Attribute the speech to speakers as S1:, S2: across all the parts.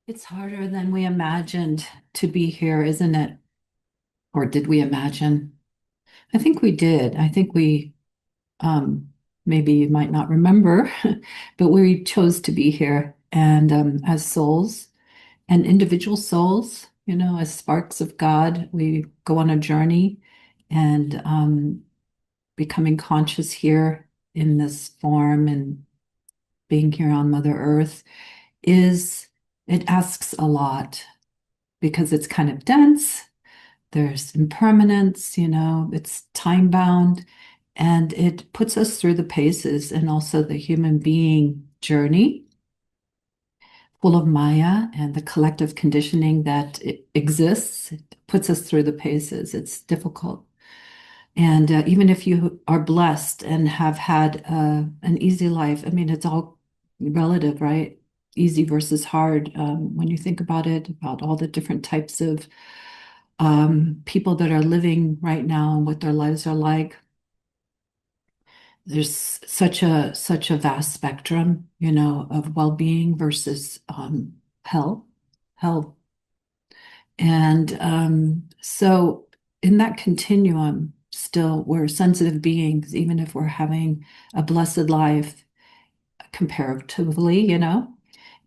S1: It's harder than we imagined to be here, isn't it? Or did we imagine? I think we did. I think we, maybe you might not remember, but we chose to be here. And as souls and individual souls, as sparks of God, we go on a journey and becoming conscious here in this form and being here on Mother Earth is, it asks a lot because it's kind of dense. There's impermanence, it's time bound, and it puts us through the paces and also the human being journey full of Maya and the collective conditioning that exists. It puts us through the paces. It's difficult. And even if you are blessed and have had an easy life, I mean, it's all relative, right? Easy versus hard. When you think about it, about all the different types of people that are living right now and what their lives are like. There's such a vast spectrum, of well-being versus hell, hell. And so in that continuum, still we're sensitive beings, even if we're having a blessed life comparatively,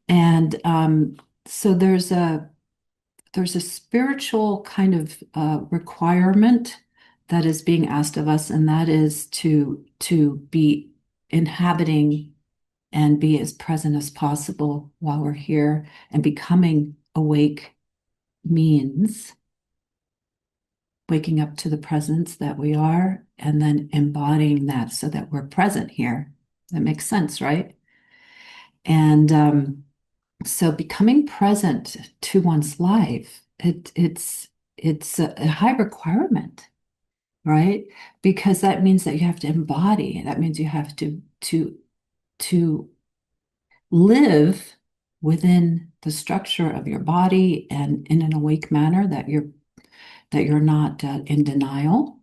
S1: And so there's a spiritual kind of requirement that is being asked of us, and that is to be inhabiting and be as present as possible while we're here. And becoming awake means waking up to the presence that we are and then embodying that so that we're present here. That makes sense, right? And so becoming present to one's life, it's a high requirement, right? Because that means that you have to embody. That means you have to live within the structure of your body and in an awake manner that you're not in denial.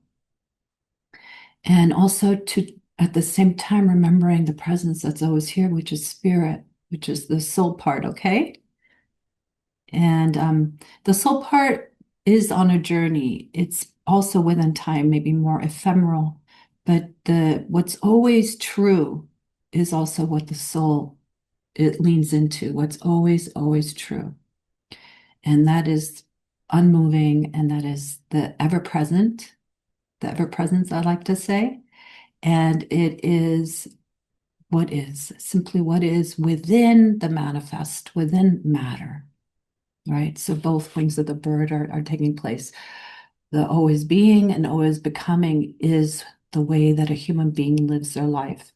S1: And also to at the same time remembering the presence that's always here, which is spirit, which is the soul part, okay? And the soul part is on a journey. It's also within time, maybe more ephemeral, but the what's always true is also what the soul it leans into. What's always, always true. And that is unmoving, and that is the ever presence, I like to say. And it is what is, simply what is within the manifest, within matter. Right? So both wings of the bird are taking place. The always being and always becoming is the way that a human being lives their life.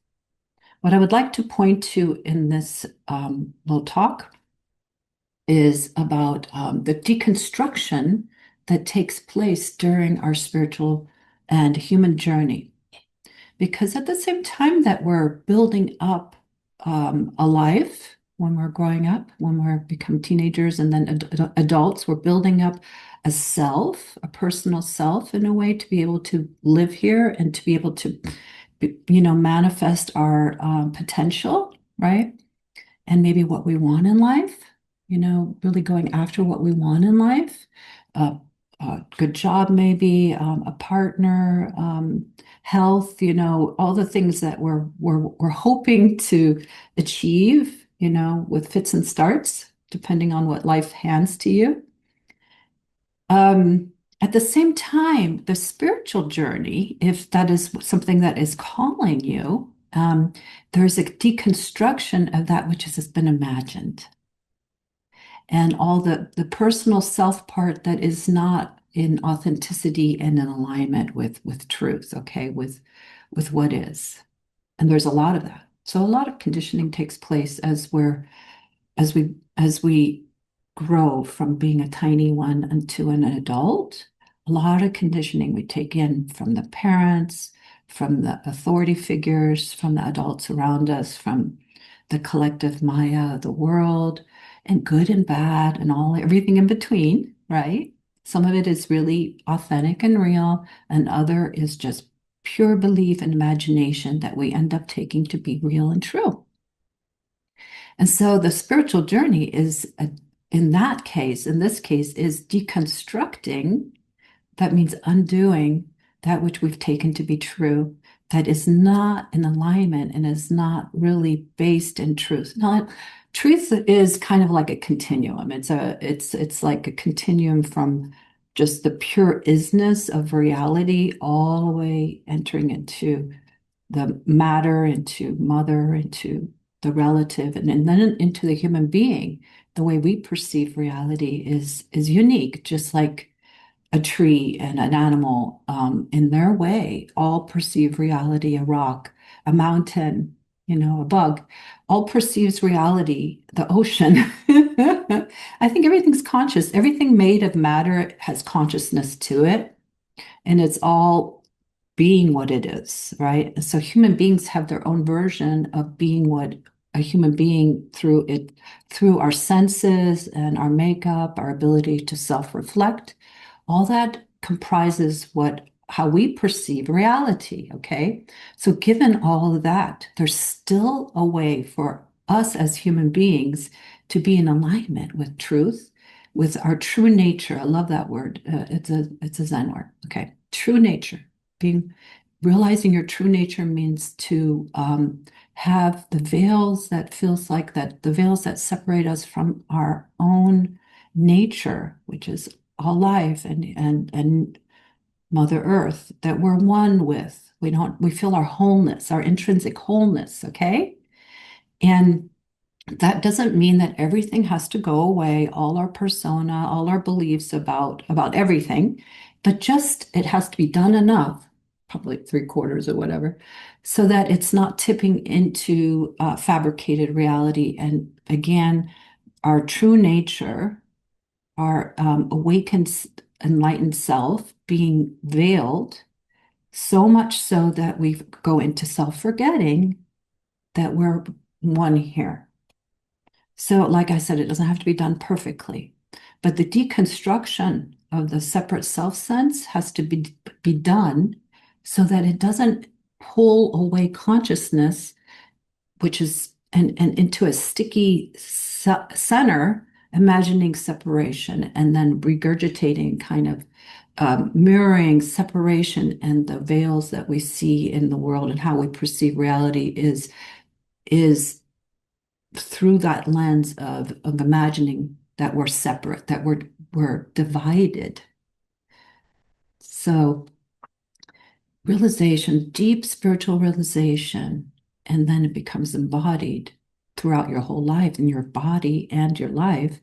S1: What I would like to point to in this little talk is about the deconstruction that takes place during our spiritual and human journey. Because at the same time that we're building up a life, when we're growing up, when we're become teenagers and then adults, we're building up a self, a personal self in a way to be able to live here and to be able to, manifest our potential, right? And maybe what we want in life, really going after what we want in life. A good job, maybe, a partner, health, all the things that we're hoping to achieve, with fits and starts, depending on what life hands to you. At the same time, the spiritual journey, if that is something that is calling you, there's a deconstruction of that which has been imagined and all the personal self part that is not in authenticity and in alignment with truth, okay, with what is. And there's a lot of that. So a lot of conditioning takes place as we grow from being a tiny one into an adult. A lot of conditioning we take in from the parents, from the authority figures, from the adults around us, from the collective Maya, the world, and good and bad, and everything in between, right? Some of it is really authentic and real, and other is just pure belief and imagination that we end up taking to be real and true. And so the spiritual journey is in that case, in this case, is deconstructing. That means undoing that which we've taken to be true, that is not in alignment and is not really based in truth. Now, truth is kind of like a continuum. It's like a continuum from just the pure isness of reality all the way entering into the matter, into mother, into the relative, and then into the human being. The way we perceive reality is unique, just like a tree and an animal, in their way, all perceive reality, a rock, a mountain, a bug, all perceives reality, the ocean. I think everything's conscious. Everything made of matter has consciousness to it, and it's all being what it is, right? So human beings have their own version of being what a human being through it, through our senses and our makeup, our ability to self-reflect. All that comprises how we perceive reality, okay? So given all of that, there's still a way for us as human beings to be in alignment with truth, with our true nature. I love that word. It's a Zen word. Okay. True nature. Being realizing your true nature means to have the veils that feels like that, the veils that separate us from our own nature, which is all life and Mother Earth, that we're one with. We feel our wholeness, our intrinsic wholeness, okay? And that doesn't mean that everything has to go away, all our persona, all our beliefs about everything, but just it has to be done enough, probably three-quarters or whatever, so that it's not tipping into fabricated reality. And again, our true nature, our awakened, enlightened self being veiled, so much so that we go into self-forgetting that we're one here. So, like I said, it doesn't have to be done perfectly, but the deconstruction of the separate self sense has to be done so that it doesn't pull away consciousness, which is and into a sticky center, imagining separation and then regurgitating, kind of mirroring separation and the veils that we see in the world and how we perceive reality is through that lens of imagining that we're separate, that we're divided. So realization, deep spiritual realization, and then it becomes embodied throughout your whole life in your body and your life,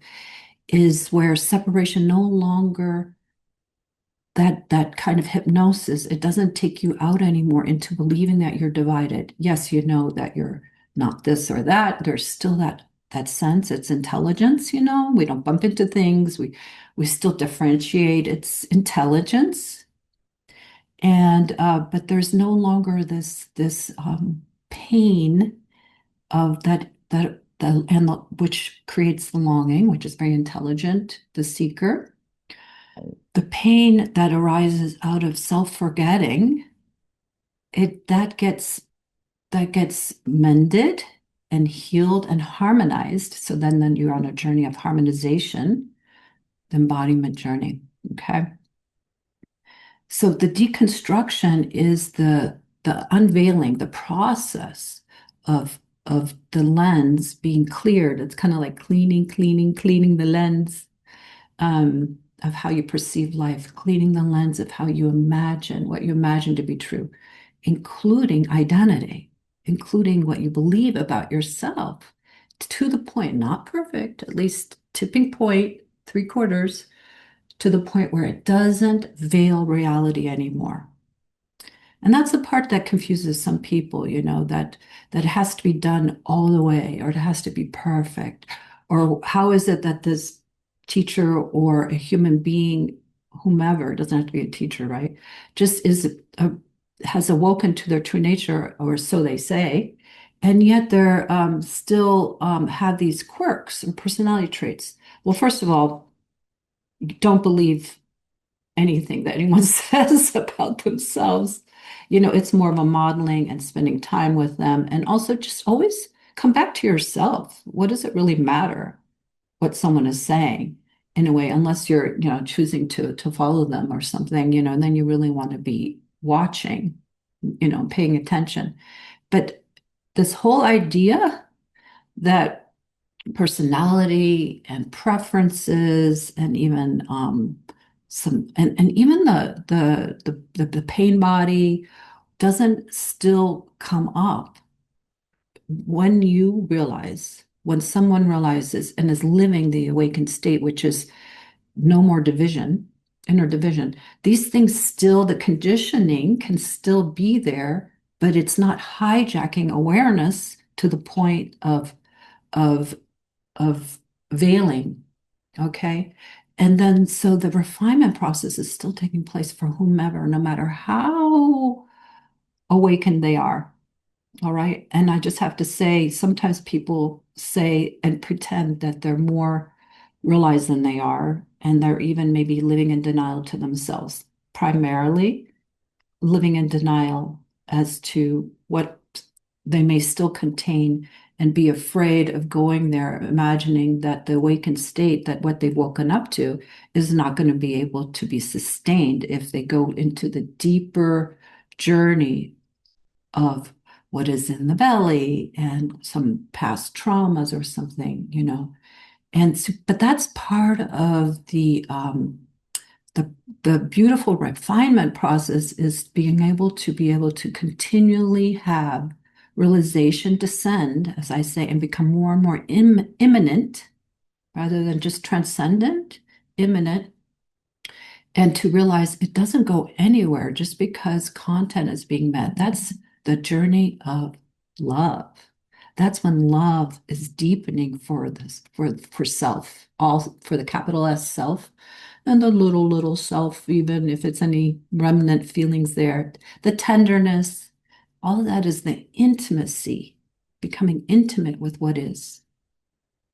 S1: is where separation no longer, that kind of hypnosis, it doesn't take you out anymore into believing that you're divided. Yes, you know that you're not this or that. There's still that sense. It's intelligence, we don't bump into things. We still differentiate. It's intelligence. And but there's no longer this pain of which creates the longing, which is very intelligent, the seeker. The pain that arises out of self-forgetting, that gets mended and healed and harmonized. So then you're on a journey of harmonization, the embodiment journey. Okay. So the deconstruction is the unveiling, the process of the lens being cleared. It's kind of like cleaning the lens of how you perceive life, cleaning the lens of how you imagine what you imagine to be true, including identity, including what you believe about yourself, to the point, not perfect, at least tipping point, three-quarters, to the point where it doesn't veil reality anymore. And that's the part that confuses some people, that it has to be done all the way, or it has to be perfect. Or how is it that this teacher or a human being, whomever, doesn't have to be a teacher, right? Just has awoken to their true nature, or so they say, and yet they're still have these quirks and personality traits. Well, first of all, don't believe anything that anyone says about themselves. It's more of a modeling and spending time with them. And also just always come back to yourself. What does it really matter? what someone is saying in a way, unless you're, choosing to follow them or something, and then you really want to be watching, paying attention. But this whole idea that personality and preferences and even and even the pain body doesn't still come up when you realize, when someone realizes and is living the awakened state, which is no more division, inner division. These things still, the conditioning can still be there, but it's not hijacking awareness to the point of of veiling. Okay. And then so the refinement process is still taking place for whomever, no matter how awakened they are. All right. And I just have to say, sometimes people say and pretend that they're more realized than they are, and they're even maybe living in denial to themselves, primarily living in denial as to what they may still contain and be afraid of going there, imagining that the awakened state, that what they've woken up to, is not going to be able to be sustained if they go into the deeper journey of what is in the belly and some past traumas or something. And so, but that's part of the the beautiful refinement process is being able to continually have realization descend, as I say, and become more and more imminent rather than just transcendent, imminent, and to realize it doesn't go anywhere just because content is being met. That's the journey of love. That's when love is deepening for this, for self, all for the capital S self, and the little self, even if it's any remnant feelings there, the tenderness, all of that is the intimacy, becoming intimate with what is,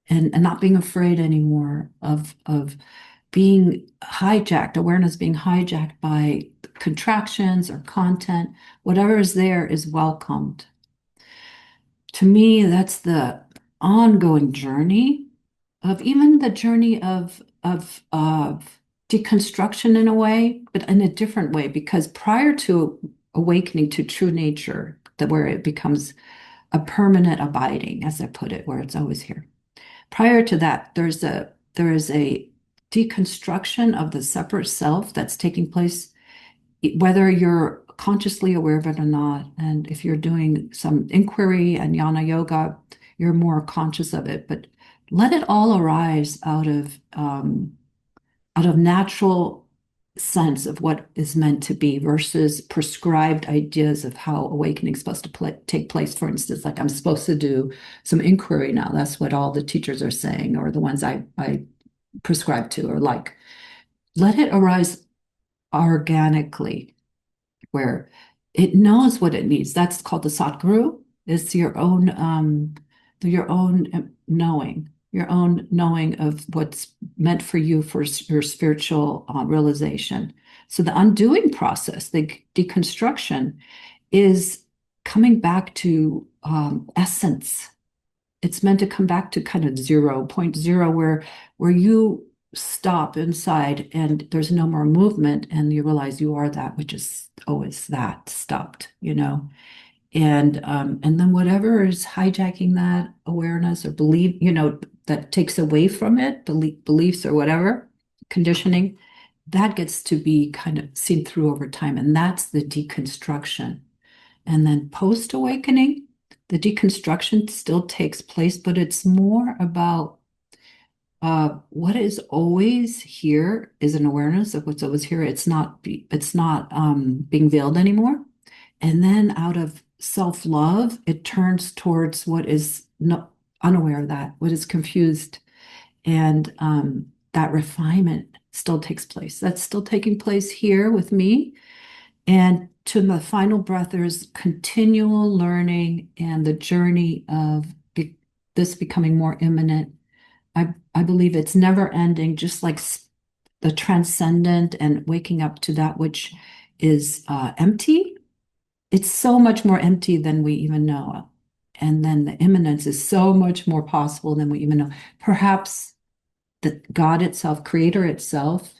S1: and not being afraid anymore of being hijacked, awareness being hijacked by contractions or content. Whatever is there is welcomed. To me, that's the ongoing journey of even the journey of deconstruction in a way, but in a different way, because prior to awakening to true nature, that where it becomes a permanent abiding, as I put it, where it's always here. Prior to that, there is a deconstruction of the separate self that's taking place, whether you're consciously aware of it or not. And if you're doing some inquiry and jnana yoga, you're more conscious of it. But let it all arise out of natural sense of what is meant to be versus prescribed ideas of how awakening is supposed to take place. For instance, like I'm supposed to do some inquiry now. That's what all the teachers are saying, or the ones I prescribe to, or like, let it arise organically, where it knows what it needs. That's called the Satguru. It's your own knowing, your own knowing of what's meant for you for your spiritual realization. So the undoing process, the deconstruction, is coming back to essence. It's meant to come back to kind of 0.0, where you stop inside and there's no more movement, and you realize you are that which is always that stopped. And then whatever is hijacking that awareness or belief, that takes away from it, beliefs or whatever, conditioning, that gets to be kind of seen through over time. And that's the deconstruction. And then post-awakening, the deconstruction still takes place, but it's more about what is always here is an awareness of what's always here. It's not being veiled anymore. And then out of self-love, it turns towards what is no, unaware of that, what is confused. And that refinement still takes place. That's still taking place here with me. And to the final breath, there's continual learning and the journey of this becoming more imminent. I believe it's never ending, just like the transcendent and waking up to that which is empty. It's so much more empty than we even know. And then the immanence is so much more possible than we even know. Perhaps that God itself, creator itself,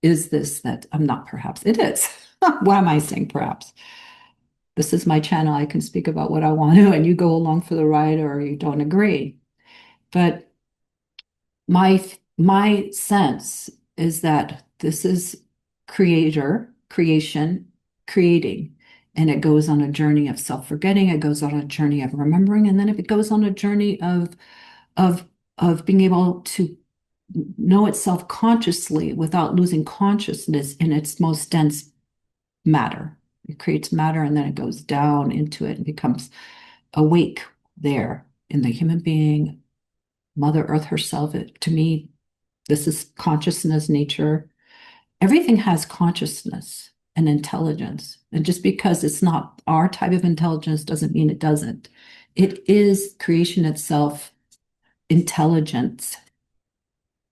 S1: is this that I'm not perhaps, it is. Why am I saying perhaps? This is my channel. I can speak about what I want to, and you go along for the ride or you don't agree. But my sense is that this is creation, creating, and it goes on a journey of self-forgetting, it goes on a journey of remembering, and then it goes on a journey of of being able to know itself consciously without losing consciousness in its most dense matter. It creates matter and then it goes down into it and becomes awake there in the human being, Mother Earth herself. To me, this is consciousness, nature. Everything has consciousness and intelligence. And just because it's not our type of intelligence doesn't mean it doesn't. It is creation itself, intelligence.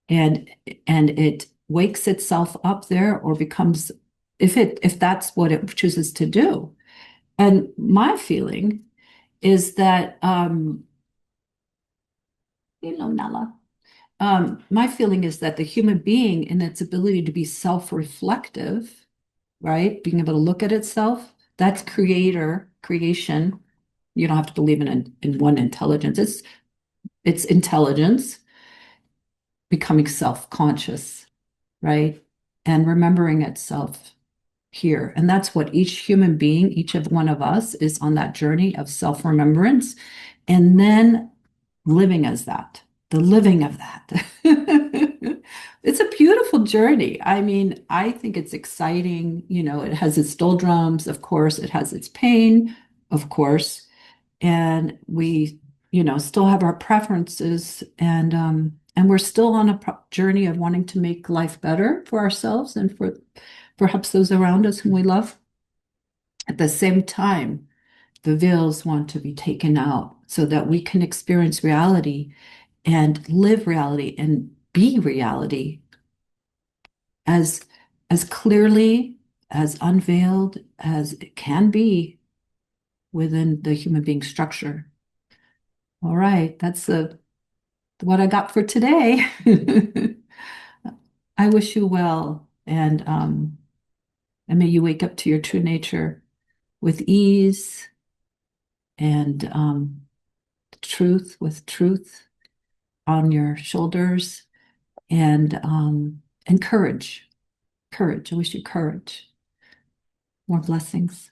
S1: And it wakes itself up there or becomes, if that's what it chooses to do. And my feeling is that Nala. My feeling is that the human being, in its ability to be self-reflective, right, being able to look at itself, that's creation. You don't have to believe in one intelligence. It's intelligence becoming self-conscious, right, and remembering itself here. And that's what each human being, each of one of us, is on that journey of self-remembrance, and then living as that, the living of that. It's a beautiful journey. I mean, I think it's exciting. It has its doldrums, of course, it has its pain, of course, and we, still have our preferences, and we're still on a journey of wanting to make life better for ourselves and for perhaps those around us whom we love. At the same time, the veils want to be taken out so that we can experience reality and live reality and be reality as as clearly, as unveiled as it can be within the human being structure. All right, that's what I got for today. I wish you well, and may you wake up to your true nature with ease and truth, with truth on your shoulders, and courage. Courage. I wish you courage. More blessings.